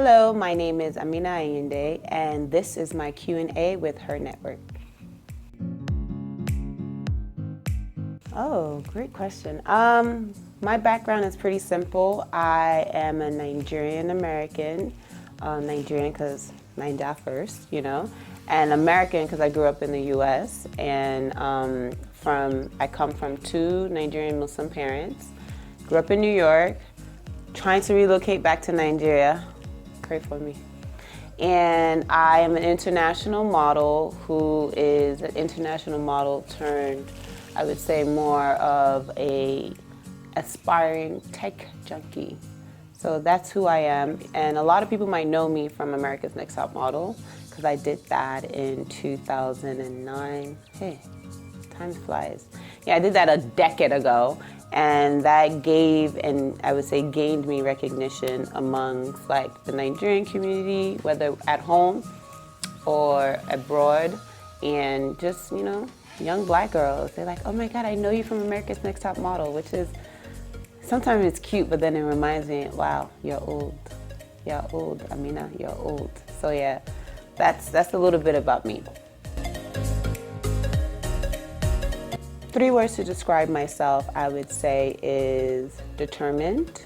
Hello, my name is Aminat Ayinde, and this is my Q&A with Her Network. Oh, great question. My background is pretty simple. I am a Nigerian American, Nigerian because Naija first, and American because I grew up in the U.S. and I come from two Nigerian Muslim parents. Grew up in New York, trying to relocate back to Nigeria. Pray for me. And I am an international model who is an international model turned, I would say, more of a aspiring tech junkie. So that's who I am. And a lot of people might know me from America's Next Top Model because I did that in 2009. Hey, time flies. Yeah, I did that a decade ago. And that gave, and I would say gained me recognition amongst like the Nigerian community, whether at home or abroad, and just, young black girls. They're like, oh my God, I know you from America's Next Top Model, which is, sometimes it's cute, but then it reminds me, wow, you're old. You're old, Amina, you're old. So yeah, that's a little bit about me. 3 words to describe myself, I would say, is determined,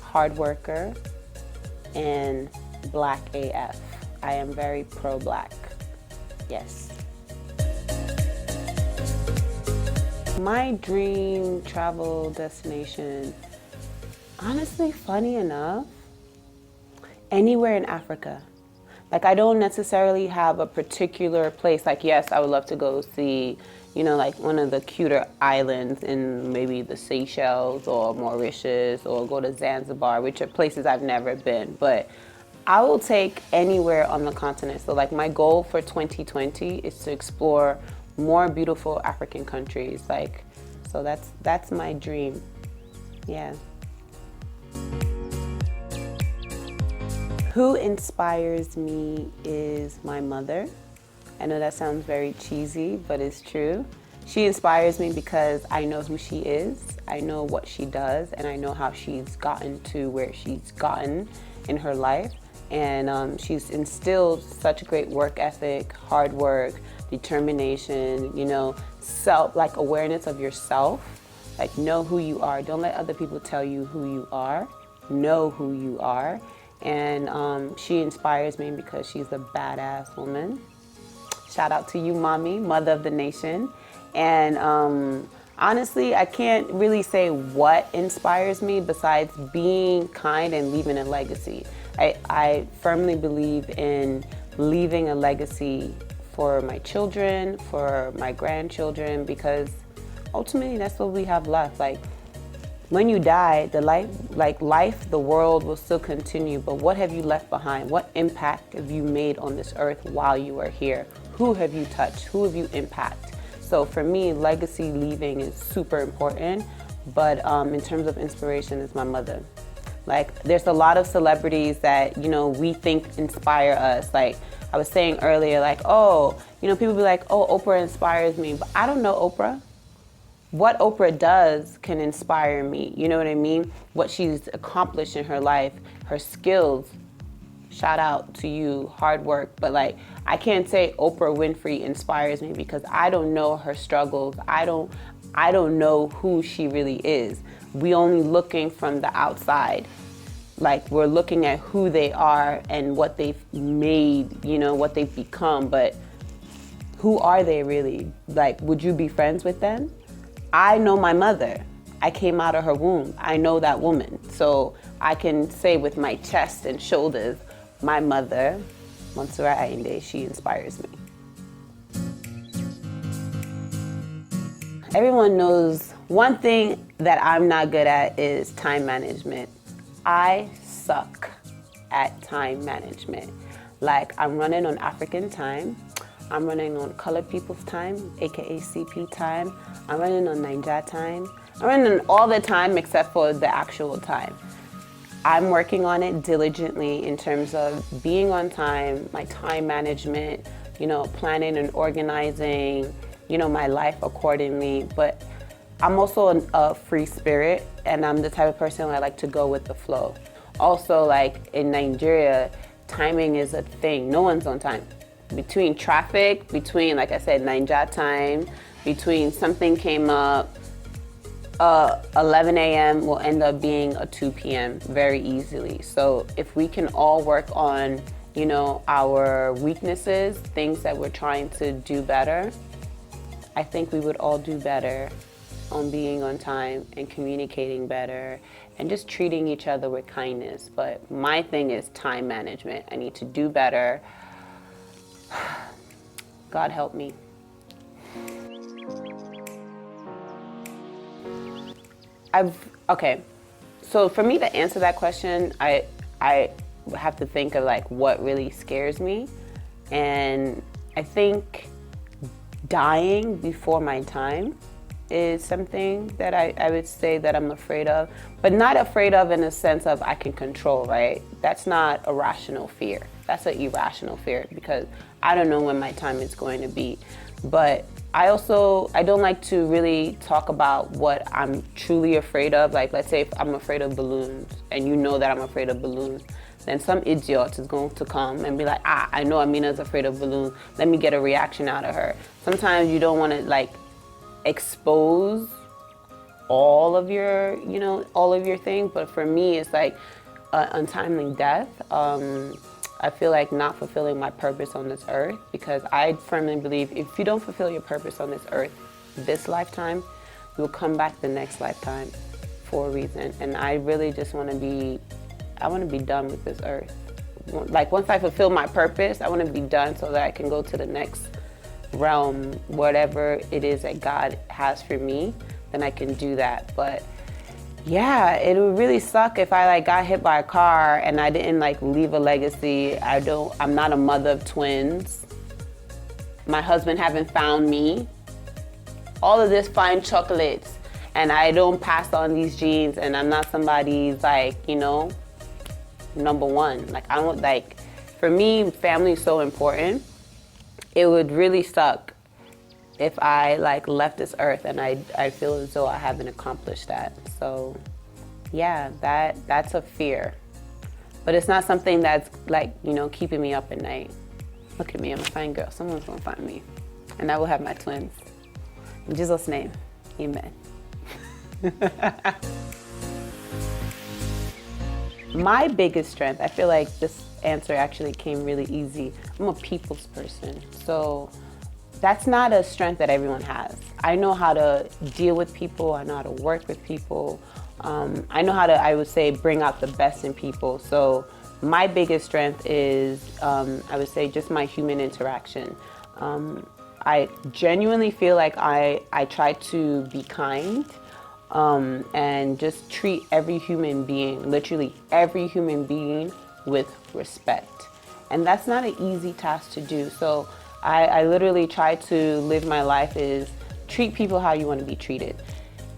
hard worker, and black AF. I am very pro-black, yes. My dream travel destination, honestly, funny enough, anywhere in Africa. Like, I don't necessarily have a particular place. Like, yes, I would love to go see, like one of the cuter islands in maybe the Seychelles or Mauritius, or go to Zanzibar, which are places I've never been. But I will take anywhere on the continent. So like my goal for 2020 is to explore more beautiful African countries. So that's my dream. Yeah. Who inspires me is my mother. I know that sounds very cheesy, but it's true. She inspires me because I know who she is, I know what she does, and I know how she's gotten to where she's gotten in her life. And she's instilled such great work ethic, hard work, determination, like awareness of yourself. Like, know who you are. Don't let other people tell you who you are. Know who you are. And she inspires me because she's a badass woman. Shout out to you, Mommy, mother of the nation. And honestly, I can't really say what inspires me besides being kind and leaving a legacy. I firmly believe in leaving a legacy for my children, for my grandchildren, because ultimately that's what we have left. Like, when you die, the world will still continue, but what have you left behind? What impact have you made on this earth while you are here? Who have you touched? Who have you impacted? So for me, legacy leaving is super important, but in terms of inspiration, it's my mother. Like, there's a lot of celebrities that, we think inspire us. Like I was saying earlier, people be like, oh, Oprah inspires me, but I don't know Oprah. What Oprah does can inspire me, you know what I mean? What she's accomplished in her life, her skills, shout out to you, hard work. But I can't say Oprah Winfrey inspires me because I don't know her struggles. I don't know who she really is. We only looking from the outside. Like, we're looking at who they are and what they've made, what they've become, but who are they really? Like, would you be friends with them? I know my mother. I came out of her womb. I know that woman. So I can say with my chest and shoulders, my mother, Aminat Ayinde, she inspires me. Everyone knows one thing that I'm not good at is time management. I suck at time management. Like, I'm running on African time. I'm running on colored people's time, AKA CP time. I'm running on Naija time. I'm running on all the time except for the actual time. I'm working on it diligently in terms of being on time, my time management, planning and organizing, my life accordingly. But I'm also a free spirit, and I'm the type of person I like to go with the flow. Also, like in Nigeria, timing is a thing. No one's on time. Between traffic, between, like I said, Nigeria time, between something came up, 11 a.m. will end up being a 2 p.m. very easily. So if we can all work on, you know, our weaknesses, things that we're trying to do better, I think we would all do better on being on time and communicating better and just treating each other with kindness. But my thing is time management. I need to do better. God help me. Okay, so for me to answer that question, I have to think of like what really scares me. And I think dying before my time is something that I would say that I'm afraid of, but not afraid of in a sense of I can control, right? That's not a rational fear. That's an irrational fear because I don't know when my time is going to be. But I don't like to really talk about what I'm truly afraid of. Like, let's say if I'm afraid of balloons and you know that I'm afraid of balloons, then some idiot is going to come and be like, I know Amina's afraid of balloons. Let me get a reaction out of her. Sometimes you don't want to like expose all of your, you know, all of your things. But for me, it's like untimely death. I feel like not fulfilling my purpose on this earth, because I firmly believe if you don't fulfill your purpose on this earth this lifetime, you'll come back the next lifetime for a reason. And I really just want to be done with this earth. Like once I fulfill my purpose, I want to be done so that I can go to the next realm, whatever it is that God has for me, then I can do that. But yeah, it would really suck if I like got hit by a car and I didn't like leave a legacy. I'm not a mother of twins. My husband haven't found me. All of this fine chocolates, and I don't pass on these genes, and I'm not somebody's like, you know, number one. Like I don't like, for me, family is so important. It would really suck if I like left this earth and I feel as though I haven't accomplished that. So yeah, that's a fear. But it's not something that's like, you know, keeping me up at night. Look at me, I'm a fine girl. Someone's gonna find me. And I will have my twins. In Jesus' name, amen. My biggest strength, I feel like this answer actually came really easy. I'm a people's person. So that's not a strength that everyone has. I know how to deal with people. I know how to work with people. I know how to, I would say, bring out the best in people. So my biggest strength is, I would say, just my human interaction. I genuinely feel like I try to be kind and just treat every human being, literally every human being, with respect. And that's not an easy task to do. So I literally try to live my life is treat people how you want to be treated.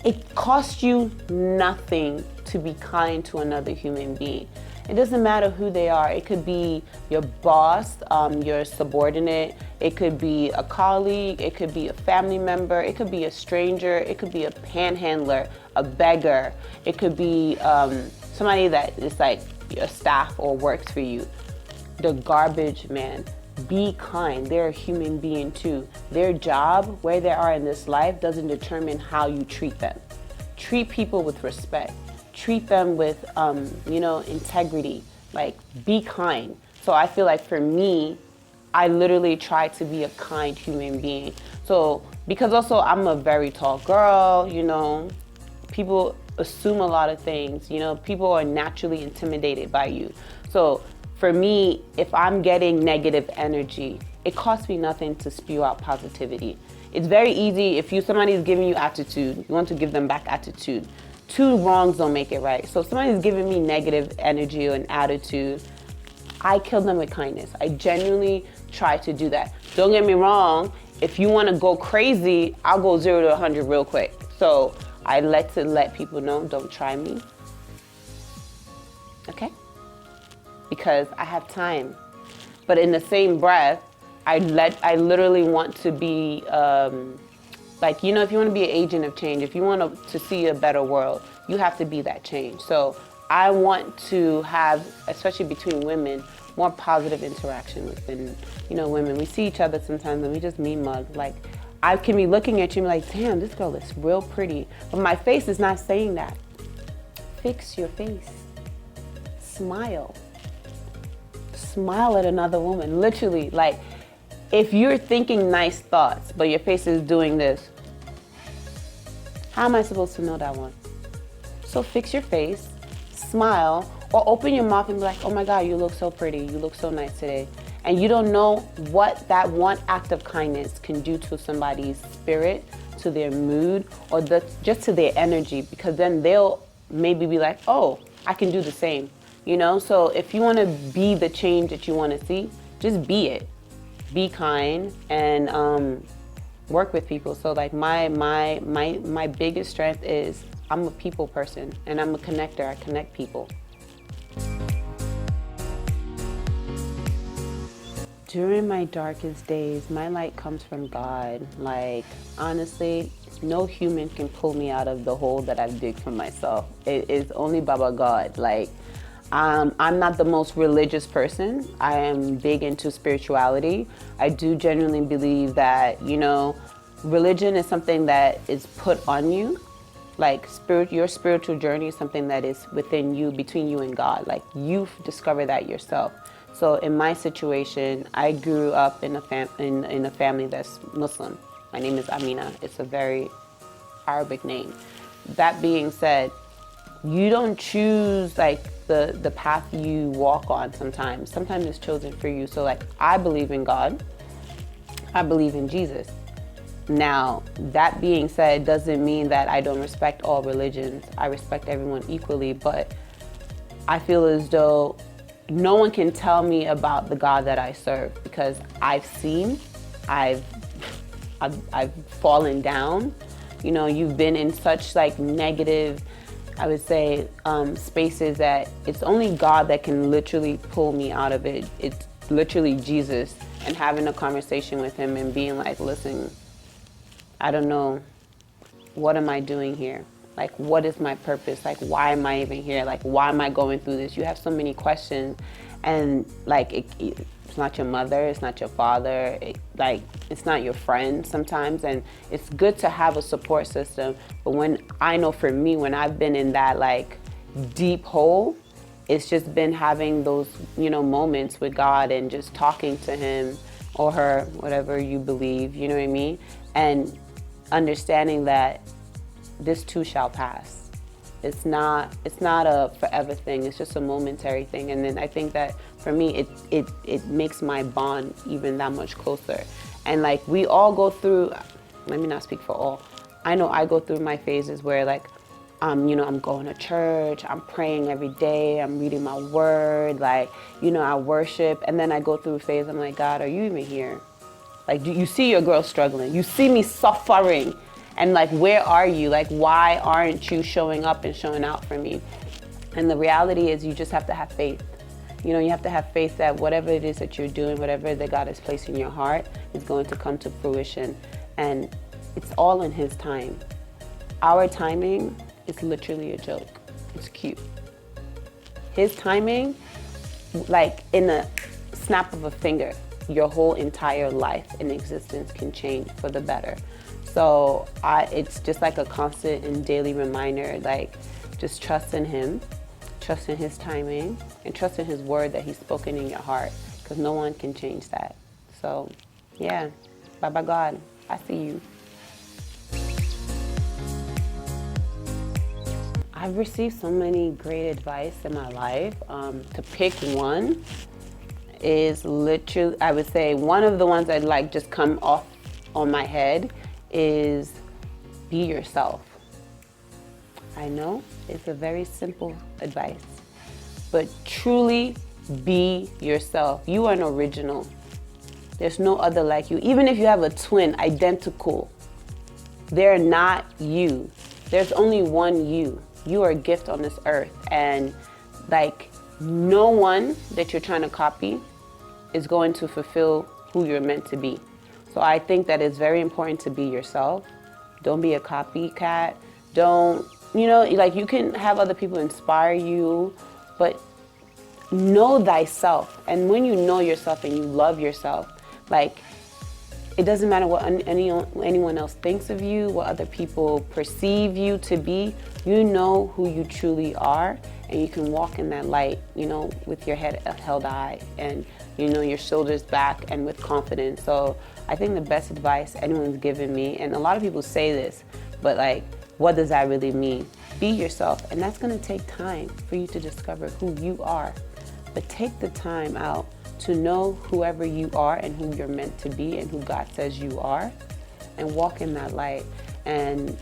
It costs you nothing to be kind to another human being. It doesn't matter who they are. It could be your boss, your subordinate. It could be a colleague. It could be a family member. It could be a stranger. It could be a panhandler, a beggar. It could be somebody that is like your staff or works for you. The garbage man. Be kind. They're a human being too. Their job, where they are in this life, doesn't determine how you treat them. Treat people with respect. Treat them with, integrity. Like, be kind. So I feel like for me, I literally try to be a kind human being. So, because also I'm a very tall girl, you know, people assume a lot of things, you know, people are naturally intimidated by you. So for me, if I'm getting negative energy, it costs me nothing to spew out positivity. It's very easy if somebody's giving you attitude, you want to give them back attitude. Two wrongs don't make it right. So if somebody's giving me negative energy or an attitude, I kill them with kindness. I genuinely try to do that. Don't get me wrong, if you want to go crazy, I'll go 0 to 100 real quick. So I like to let people know, don't try me. Okay? Because I have time. But in the same breath, I literally want to be Like, you know, if you want to be an agent of change, if you want to see a better world, you have to be that change. So I want to have, especially between women, more positive interaction within, you know, women. We see each other sometimes and we just mean mug. Like, I can be looking at you and be like, damn, this girl is real pretty. But my face is not saying that. Fix your face. Smile. Smile at another woman, literally. Like, if you're thinking nice thoughts, but your face is doing this, how am I supposed to know that one? So fix your face, smile, or open your mouth and be like, oh my God, you look so pretty, you look so nice today. And you don't know what that one act of kindness can do to somebody's spirit, to their mood, or just to their energy, because then they'll maybe be like, oh, I can do the same. You know, so if you want to be the change that you want to see, just be it. Be kind and work with people. So like my biggest strength is I'm a people person and I'm a connector. I connect people. During my darkest days, my light comes from God. Like, honestly, no human can pull me out of the hole that I've digged for myself. It is only Baba God. Like, I'm not the most religious person. I am big into spirituality. I do genuinely believe that, you know, religion is something that is put on you. Like, your spiritual journey is something that is within you, between you and God. Like, you've discovered that yourself. So in my situation, I grew up in a family that's Muslim. My name is Amina. It's a very Arabic name. That being said, you don't choose like the path you walk on sometimes. Sometimes it's chosen for you. So like, I believe in God. I believe in Jesus. Now, that being said, doesn't mean that I don't respect all religions. I respect everyone equally, but I feel as though no one can tell me about the God that I serve, because I've seen, I've fallen down. You know, you've been in such like negative, I would say, spaces that it's only God that can literally pull me out of it. It's literally Jesus, and having a conversation with him and being like, listen, I don't know, what am I doing here? Like, what is my purpose? Like, why am I even here? Like, why am I going through this? You have so many questions, and like, it's not your mother, it's not your father, it's not your friend sometimes, and it's good to have a support system. But when I know for me, when I've been in that like deep hole, it's just been having those, you know, moments with God and just talking to him or her, whatever you believe, you know what I mean? And understanding that this too shall pass. It's not a forever thing. It's just a momentary thing. And then I think that for me, it makes my bond even that much closer. And like, we all go through, let me not speak for all. I know I go through my phases where like, you know, I'm going to church, I'm praying every day, I'm reading my word, like, you know, I worship. And then I go through a phase, I'm like, God, are you even here? Like, you see your girl struggling. You see me suffering. And like, where are you? Like, why aren't you showing up and showing out for me? And the reality is, you just have to have faith. You know, you have to have faith that whatever it is that you're doing, whatever that God has placed in your heart is going to come to fruition. And it's all in his time. Our timing is literally a joke. It's cute. His timing, like in a snap of a finger, your whole entire life and existence can change for the better. So it's just like a constant and daily reminder, like, just trust in him, trust in his timing, and trust in his word that he's spoken in your heart, because no one can change that. So yeah, Baba God, I see you. I've received so many great advice in my life. To pick one is literally, I would say one of the ones that like just come off on my head is be yourself. I know it's a very simple advice, but truly be yourself. You are an original. There's no other like you. Even if you have a twin identical, they're not you. There's only one you. You are a gift on this earth, and like, no one that you're trying to copy is going to fulfill who you're meant to be. So I think that it's very important to be yourself. Don't be a copycat. Don't, like you can have other people inspire you, but know thyself. And when you know yourself and you love yourself, like it doesn't matter what anyone else thinks of you, what other people perceive you to be. You know who you truly are, and you can walk in that light, with your head held high and, your shoulders back and with confidence. So I think the best advice anyone's given me, and a lot of people say this, but like, what does that really mean? Be yourself, and that's gonna take time for you to discover who you are. But take the time out to know whoever you are and who you're meant to be and who God says you are, and walk in that light. And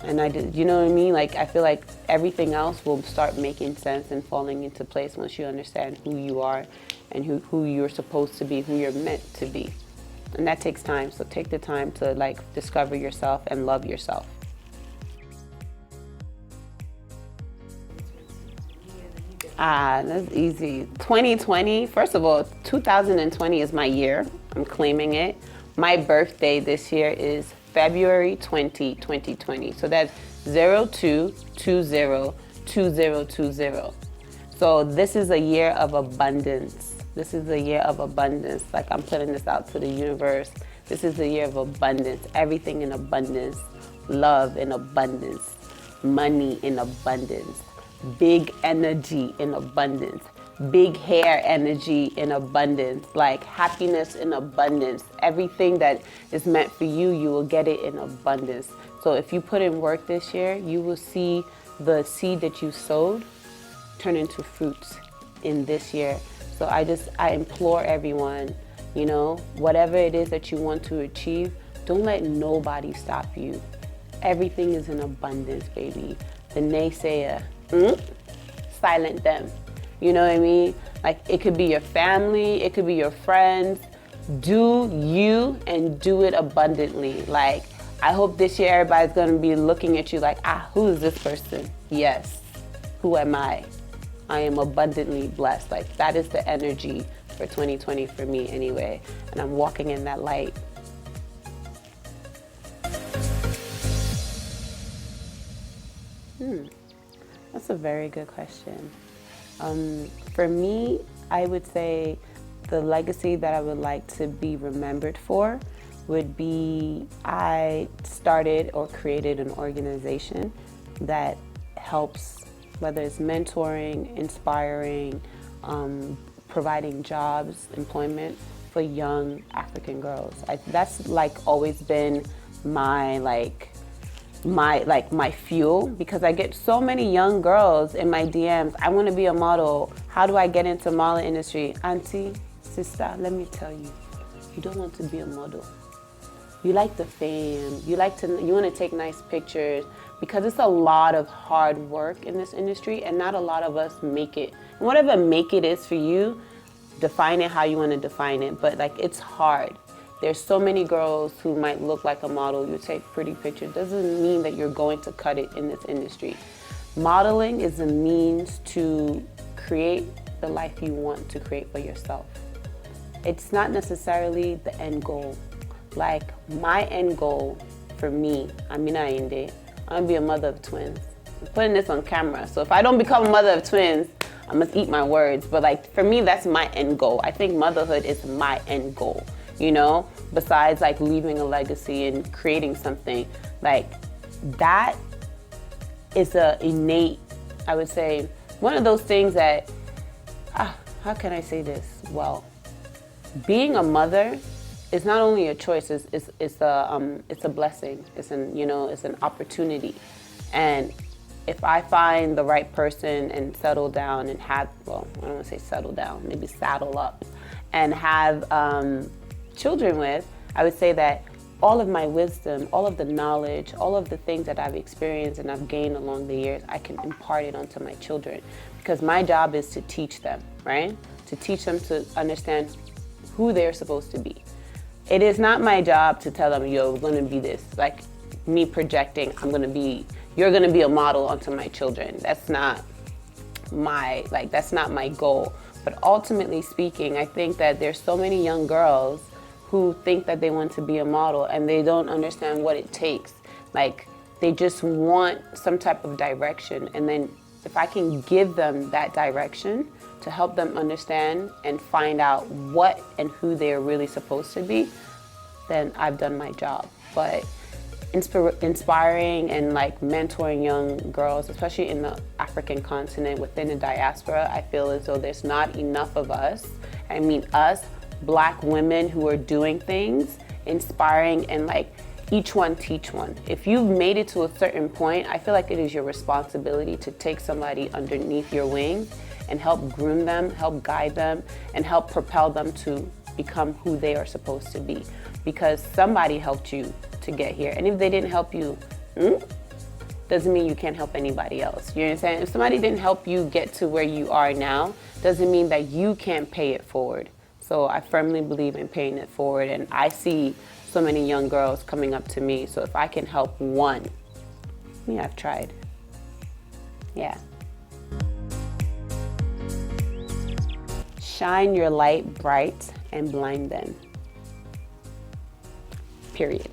I did, you know what I mean? Like, I feel like everything else will start making sense and falling into place once you understand who you are and who you're supposed to be, who you're meant to be. And that takes time. So take the time to like discover yourself and love yourself. That's easy. 2020, first of all, 2020 is my year. I'm claiming it. My birthday this year is February 20, 2020. So that's 02202020. So this is a year of abundance. This is a year of abundance. Like, I'm putting this out to the universe. This is a year of abundance. Everything in abundance. Love in abundance. Money in abundance. Big energy in abundance. Big hair energy in abundance. Like happiness in abundance. Everything that is meant for you, you will get it in abundance. So if you put in work this year, you will see the seed that you sowed turn into fruits in this year. So I implore everyone, whatever it is that you want to achieve, don't let nobody stop you. Everything is in abundance, baby. The naysayer, silent them. You know what I mean? Like, it could be your family, it could be your friends. Do you, and do it abundantly. Like, I hope this year everybody's gonna be looking at you like, who is this person? Yes, who am I? I am abundantly blessed. Like, that is the energy for 2020 for me anyway. And I'm walking in that light. That's a very good question. For me, I would say the legacy that I would like to be remembered for would be, I started or created an organization that helps, whether it's mentoring, inspiring, providing jobs, employment for young African girls. That's like always been my fuel, because I get so many young girls in my DMs. I want to be a model. How do I get into modeling industry? Auntie, sister, let me tell you, you don't want to be a model. You like the fame. You want to take nice pictures, because it's a lot of hard work in this industry, and not a lot of us make it. And whatever make it is for you, define it how you want to define it. But like, it's hard. There's so many girls who might look like a model. You take pretty pictures. Doesn't mean that you're going to cut it in this industry. Modeling is a means to create the life you want to create for yourself. It's not necessarily the end goal. Like, my end goal for me, Aminat Ayinde, I'm gonna be a mother of twins. I'm putting this on camera, so if I don't become a mother of twins, I must eat my words. But like, for me, that's my end goal. I think motherhood is my end goal. Besides like leaving a legacy and creating something, like that is a innate, I would say, one of those things that, how can I say this? Well, being a mother is not only a choice, it's a blessing. It's an opportunity. And if I find the right person and settle down and have, well, I don't want to say settle down, maybe saddle up and have children with, I would say that all of my wisdom, all of the knowledge, all of the things that I've experienced and I've gained along the years, I can impart it onto my children, because my job is to teach them, right? To teach them to understand who they're supposed to be. It is not my job to tell them, yo, we're gonna be this, like me projecting, you're gonna be a model onto my children. That's not my goal. But ultimately speaking, I think that there's so many young girls who think that they want to be a model and they don't understand what it takes. Like, they just want some type of direction. And then if I can give them that direction to help them understand and find out what and who they're really supposed to be, then I've done my job. But inspiring and like mentoring young girls, especially in the African continent, within the diaspora, I feel as though there's not enough of us. I mean us, Black women who are doing things, inspiring, and like each one teach one. If you've made it to a certain point, I feel like it is your responsibility to take somebody underneath your wing and help groom them, help guide them, and help propel them to become who they are supposed to be. Because somebody helped you to get here. And if they didn't help you, doesn't mean you can't help anybody else. You understand? If somebody didn't help you get to where you are now, doesn't mean that you can't pay it forward. So I firmly believe in paying it forward, and I see so many young girls coming up to me. So if I can help one, yeah, I've tried. Yeah. Shine your light bright and blind them. Period.